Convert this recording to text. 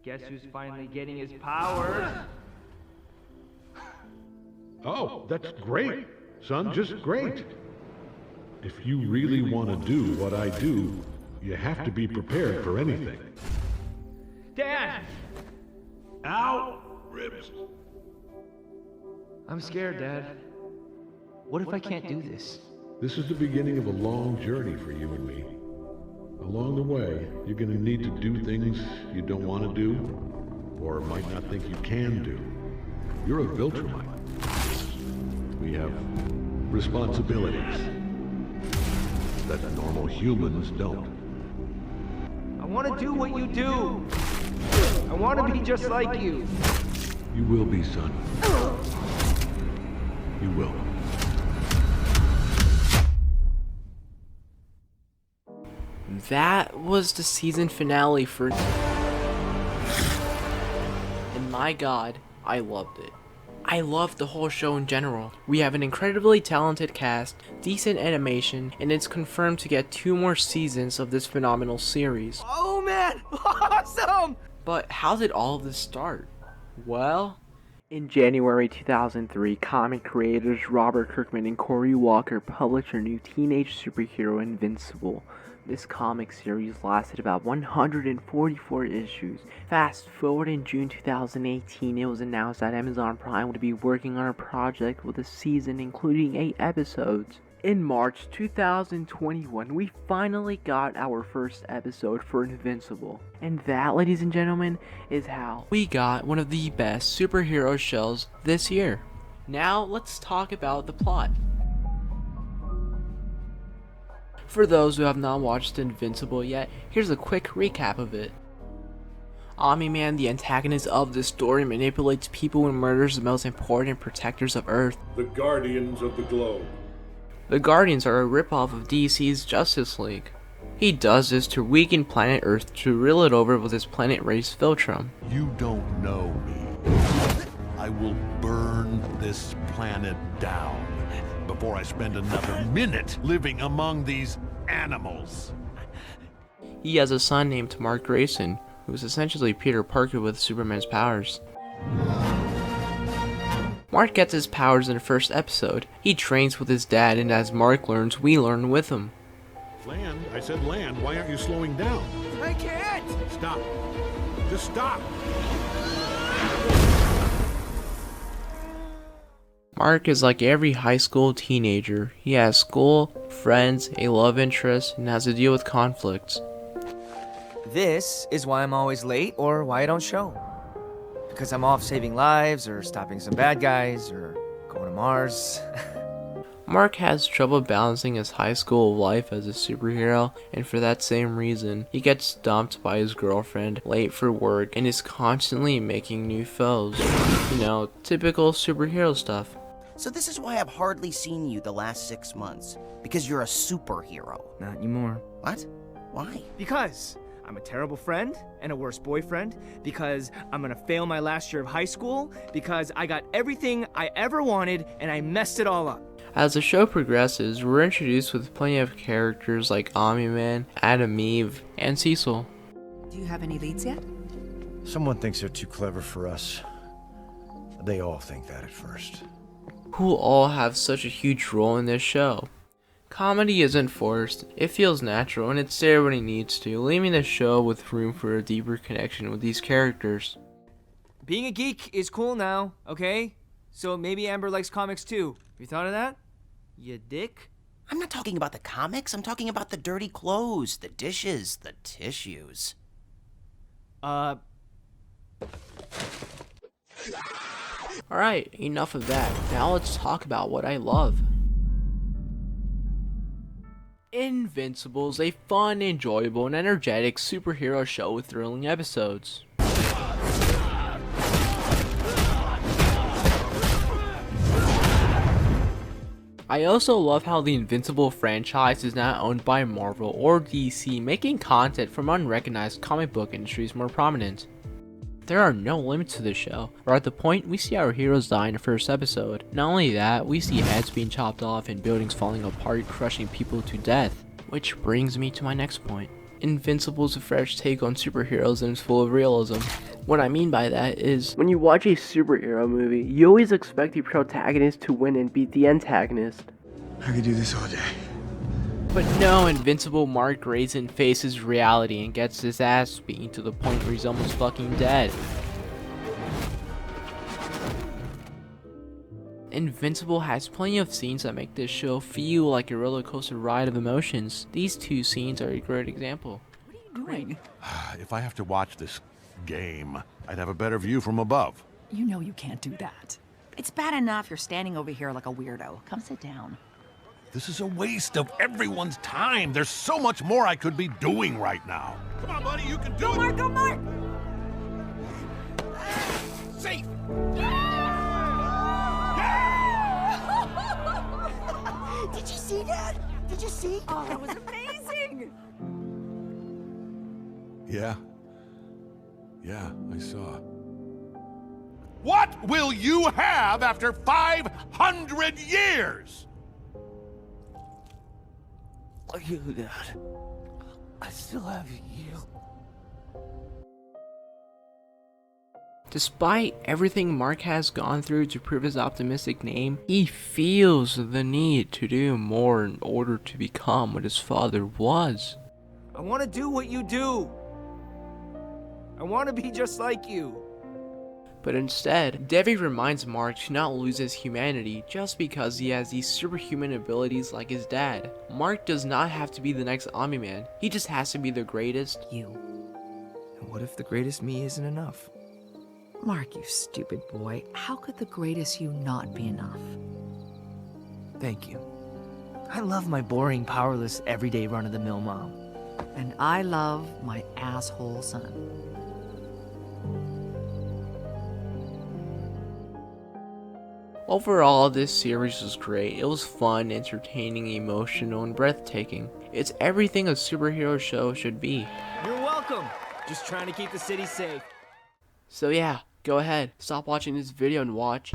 Guess who's finally getting his powers? Oh, that's great, son, just great. If you really want to do what I do, you have to be prepared for anything. Dad! Ow! Ribs. I'm scared, Dad. What if I can't do this? This is the beginning of a long journey for you and me. Along the way, you're gonna need to do things you don't want to do, or might not think you can do. You're a Viltrumite. We have responsibilities that normal humans don't. I want to do what you do. I want to be just like you. You will be, son. You will. That was the season finale for... And my god, I loved it. I loved the whole show in general. We have an incredibly talented cast, decent animation, and it's confirmed to get 2 more seasons of this phenomenal series. Oh man, awesome! But how did all of this start? Well, in January 2003, comic creators Robert Kirkman and Cory Walker published their new teenage superhero Invincible. This comic series lasted about 144 issues. Fast forward in June 2018, it was announced that Amazon Prime would be working on a project with a season including 8 episodes. In March 2021, we finally got our first episode for Invincible. And that, ladies and gentlemen, is how we got one of the best superhero shows this year. Now, let's talk about the plot. For those who have not watched Invincible yet, here's a quick recap of it. Omni-Man, the antagonist of the story, manipulates people and murders the most important protectors of Earth. The Guardians of the Globe. The Guardians are a ripoff of DC's Justice League. He does this to weaken planet Earth to rule it over with his planet race Viltrum. You don't know me. I will burn this planet down before I spend another minute living among these animals. He has a son named Mark Grayson, who is essentially Peter Parker with Superman's powers. Mark gets his powers in the first episode. He trains with his dad, and as Mark learns, we learn with him. Land? I said land. Why aren't you slowing down? I can't! Stop. Just stop. Mark is like every high school teenager. He has school, friends, a love interest, and has to deal with conflicts. This is why I'm always late or why I don't show. Because I'm off saving lives or stopping some bad guys or going to Mars. Mark has trouble balancing his high school life as a superhero, and for that same reason, he gets dumped by his girlfriend, late for work, and is constantly making new foes. You know, typical superhero stuff. So this is why I've hardly seen you the last 6 months. Because you're a superhero. Not anymore. What? Why? Because I'm a terrible friend and a worse boyfriend. Because I'm gonna fail my last year of high school. Because I got everything I ever wanted and I messed it all up. As the show progresses, we're introduced with plenty of characters like Omni-Man, Adam Eve, and Cecil. Do you have any leads yet? Someone thinks they're too clever for us. They all think that at first. Who all have such a huge role in this show. Comedy isn't forced, it feels natural, and it's there when it needs to, leaving the show with room for a deeper connection with these characters. Being a geek is cool now, okay? So maybe Amber likes comics too. You thought of that? You dick? I'm not talking about the comics. I'm talking about the dirty clothes, the dishes, the tissues. Alright, enough of that. Now let's talk about what I love. Invincible is a fun, enjoyable, and energetic superhero show with thrilling episodes. I also love how the Invincible franchise is now owned by Marvel or DC, making content from unrecognized comic book industries more prominent. There are no limits to this show. We're at the point we see our heroes die in the first episode. Not only that, we see heads being chopped off and buildings falling apart, crushing people to death. Which brings me to my next point. Invincible's a fresh take on superheroes and is full of realism. What I mean by that is, when you watch a superhero movie, you always expect the protagonist to win and beat the antagonist. I could do this all day. But no, Invincible Mark Grayson faces reality and gets his ass beaten to the point where he's almost fucking dead. Invincible has plenty of scenes that make this show feel like a roller coaster ride of emotions. These two scenes are a great example. What are you doing? If I have to watch this game, I'd have a better view from above. You know you can't do that. It's bad enough you're standing over here like a weirdo. Come sit down. This is a waste of everyone's time. There's so much more I could be doing right now. Come on, buddy, you can do it. Go, Mark! Safe. Did you see that? Did you see? Oh, that was amazing! Yeah, I saw. What will you have after 500 years? You, Dad. I still have you. Despite everything Mark has gone through to prove his optimistic name, he feels the need to do more in order to become what his father was. I want to do what you do. I want to be just like you. But instead, Devi reminds Mark to not lose his humanity just because he has these superhuman abilities like his dad. Mark does not have to be the next Omni-Man, he just has to be the greatest. You. And what if the greatest me isn't enough? Mark, you stupid boy. How could the greatest you not be enough? Thank you. I love my boring, powerless, everyday run-of-the-mill mom. And I love my asshole son. Overall, this series was great. It was fun, entertaining, emotional, and breathtaking. It's everything a superhero show should be. You're welcome. Just trying to keep the city safe. So yeah, go ahead, stop watching this video and watch